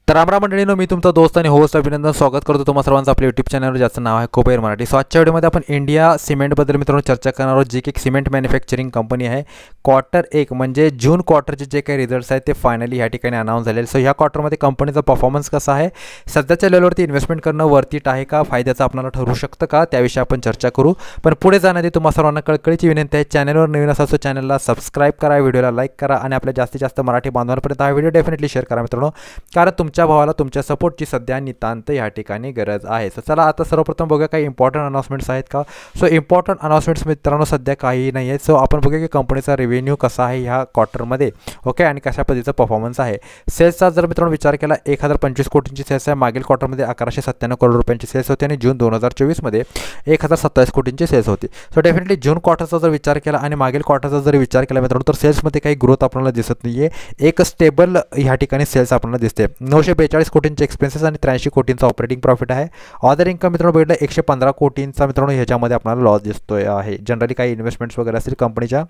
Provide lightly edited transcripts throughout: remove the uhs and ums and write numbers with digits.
तर रामराम मंडळींनो, मी तुमचा दोस्त आणि होस्ट अभिनंदन स्वागत करतो तुम्हा सर्वांचं आपल्या यूट्यूब चॅनलवर, ज्याचं नाव आहे कुबेर मराठी. सो आजच्या व्हिडिओमध्ये आपण इंडिया सिमेंटबद्दल मित्रांनो चर्चा करणार आहोत, जी की एक सिमेंट मॅन्युफॅक्चरिंग कंपनी आहे. क्वार्टर 1 म्हणजे जून क्वार्टरचे जे काही रिझल्ट्स आहेत ते फायनली या ठिकाणी अनाऊन्स झालेले. सो ह्या क्वार्टरमध्ये कंपनीचा परफॉर्मन्स कसा आहे, सध्याच्या लेवलवरती इन्व्हेस्टमेंट करणं वर्थिट आहे का, फायद्याचं आपल्याला ठरू शकतं का, त्याविषयी आपण चर्चा करू. पण पुढे जाण्याआधी तुम्हा सर्वांना कळकळीची विनंती आहे, चॅनलवर नवीन असाल तर चॅनलला सबस्क्राईब करा, व्हिडिओला लाईक करा आणि आपल्या जास्तीत जास्त मराठी बांधवांपर्यंत हा व्हिडिओ डेफिनेटली शेअर करा मित्रांनो, कारण तुमच्या भावाला तुमच्या सपोर्टची सध्या नितांत या ठिकाणी गरज आहे. सो चला आता सर्वप्रथम बघूया काही इम्पॉर्टंट अनाउन्समेंट्स आहेत का. सो इम्पॉर्टंट अनाउन्समेंट्स मित्रांनो सध्या काही नाही आहेत. सो आपण बघूया की कंपनीचा रेव्हेन्यू कसा आहे ह्या क्वार्टरमध्ये, ओके, आणि कशा पद्धतीचा परफॉर्मन्स आहे. सेल्सचा जर मित्रांनो विचार केला 1025 कोटींची सेल्स आहे. मागील क्वार्टरमध्ये 1197 करोड रुपयांची सेल्स होती आणि जून 2024मध्ये 1027 कोटींची सेल्स होती. सो डेफिनेटली जून क्वार्टरचा जर विचार केला आणि मागील क्वार्टरचा जर विचार केला मित्रांनो, तर सेल्समध्ये काही ग्रोथ आपल्याला दिसत नाही आहे. एक स्टेबल ह्या ठिकाणी सेल्स आपल्याला दिसते. 942 कोटींचे एक्सपेन्सेस आणि 83 कोटींचा ऑपरेटिंग प्रॉफिट आहे. ऑदर इन्कम मित्रांनो बघितलं 115 कोटींचा मित्रांनो ह्याच्यामध्ये आपल्याला लॉस दिसतोय आहे. जनरली काही इन्व्हेस्टमेंट्स वगैरे असतील कंपनीच्या,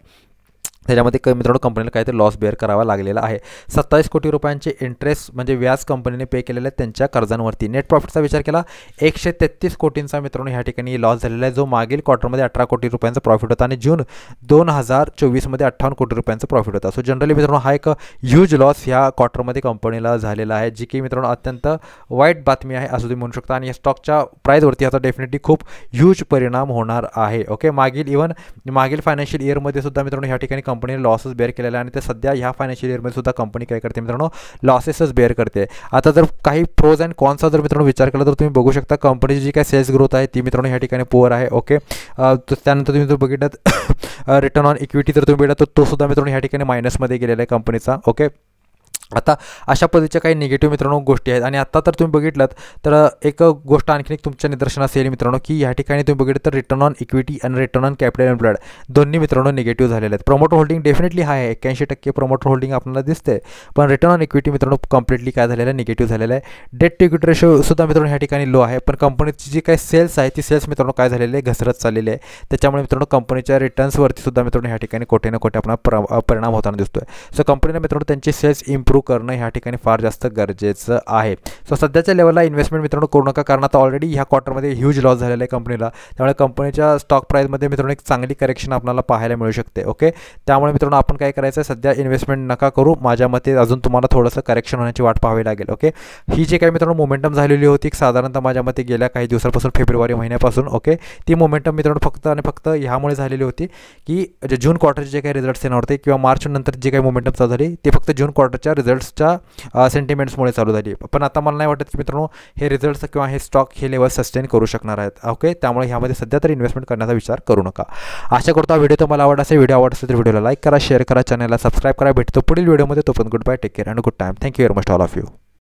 त्याच्यामध्ये मित्रांनो कंपनीला काहीतरी लॉस बेअर करावा लागलेला आहे. 27 कोटी रुपयांचे इंटरेस्ट म्हणजे व्याज कंपनीने पे केलेले आहेत त्यांच्या कर्जांवरती. नेट प्रॉफिटचा विचार केला 133 कोटींचा मित्रांनो ह्या ठिकाणी लॉस झालेला आहे, जो मागील क्वार्टरमध्ये 18 कोटी रुपयांचा प्रॉफिट होता आणि जून 2024मध्ये 58 कोटी रुपयांचा प्रॉफिट होता. सो जनरली मित्रांनो हा एक ह्यूज लॉस ह्या क्वार्टरमध्ये कंपनीला झालेला आहे, जी की मित्रांनो अत्यंत वाईट बातमी आहे असं तुम्ही म्हणू शकता. आणि या स्टॉकच्या प्राईजवरती याचा डेफिनेटली खूप ह्यूज परिणाम होणार आहे. ओके, मागील फायनान्शियल इयरमध्ये सुद्धा मित्रांनो ह्या ठिकाणी कंपनीने लॉसेस बेअर केलेला आहे आणि ते सध्या ह्या फायनान्शियल इयरमध्ये सुद्धा कंपनी काय करते मित्रांनो, लॉसेसच बेअर करते. आता जर काही प्रोज अँड कॉन्सचा जर मित्रांनो विचार केला तर तुम्ही बघू शकता कंपनीची जी काय सेल्स ग्रोथ आहे ती मित्रांनो ह्या ठिकाणी पुअर आहे. ओके, त्यानंतर तुम्ही जर बघितलं रिटर्न ऑन इक्विटी तर तुम्ही बघितलं तर तो सुद्धा मित्रांनो ह्या ठिकाणी मायनसमध्ये गेलेला आहे कंपनीचा. ओके, आता अशा पद्धतीच्या काही निगेटिव्ह मित्रांनो गोष्टी आहेत. आणि आता तर तुम्ही बघितलं तर एक गोष्ट आणखी एक तुमच्या निदर्शनास येईल मित्रांनो, की ह्या ठिकाणी तुम्ही बघितलं तर रिटर्न ऑन इक्विटी आणि रिटर्न ऑन कॅपिटल एम्प्लॉयड दोन्ही मित्रांनो निगेटिव्ह झालेले आहेत. प्रमोटर होल्डिंग डेफिनेटली हाय आहे, 81% प्रमोटर होल्डिंग आपल्याला दिसते, पण रिटर्न ऑन इक्विटी मित्रांनो कम्प्लिटली काय झालेलं आहे, निगेटिव्ह झालेलं आहे. डेट टू इक्विटी रेशो सुद्धा मित्रांनो ह्या ठिकाणी लो आहे, पण कंपनीची जी काही सेल्स आहे ती सेल्स मित्रांनो काय झालेली आहे, घसरत चाललेली आहे. त्याच्यामुळे मित्रांनो कंपनीच्या रिटर्न्सवरती सुद्धा मित्रांनो ह्या ठिकाणी कोठे ना कोठे आपला परिणाम होताना दिसतोय. सो कंपनीने मित्रांनो त्यांची सेल्स इम्प्रूव्ह करणं ह्या ठिकाणी फार जास्त गरजेचं आहे. सो सध्याच्या लेवलला इन्व्हेस्टमेंट मित्रांनो करू नका, कारण आता ऑलरेडी ह्या क्वार्टरमध्ये ह्यूज लॉस झालेला आहे कंपनीला. त्यामुळे कंपनीच्या स्टॉक प्राईजमध्ये मित्रांनो एक चांगली करेक्शन आपल्याला पाहायला मिळू शकते. ओके, त्यामुळे मित्रांनो आपण काय करायचं आहे, सध्या इन्व्हेस्टमेंट नका करू. माझ्या मते अजून तुम्हाला थोडंसं करेक्शन होण्याची वाट पाहावी लागेल. ओके, ही जी काही मित्रांनो मोमेंटम झालेली होती साधारणतः माझ्या मते गेल्या काही दिवसांपासून, फेब्रुवारी महिन्यापासून, ओके, ती मोमेंटम मित्रांनो फक्त आणि फक्त ह्यामुळे झालेली होती की जून क्वार्टरचे जे काही रिझल्ट्स येणार होते किंवा मार्च नंतर जे काही मोमेंटम चालू झाली ते फक्त जून क्वार्टरच्या रिझल्ट्सच्या सेंटिमेंट्समुळे चालू झाली. पण आता मला नाही वाटत की मित्रांनो हे रिझल्ट्स किंवा हे स्टॉक हे लेवल सस्टेन करू शकणार आहेत. ओके, त्यामुळे ह्यामध्ये सध्या तरी इन्व्हेस्टमेंट करण्याचा विचार करू नका. आशा करतो हा व्हिडिओ तुम्हाला आवडला असेल. व्हिडिओ आवडत असेल तर व्हिडिओला लाईक करा, शेअर करा, चॅनलला सबस्क्राईब करा. भेटतो पुढील व्हिडिओमध्ये. तोपर्यंत goodbye, take care and good time. Thank you very much all of you.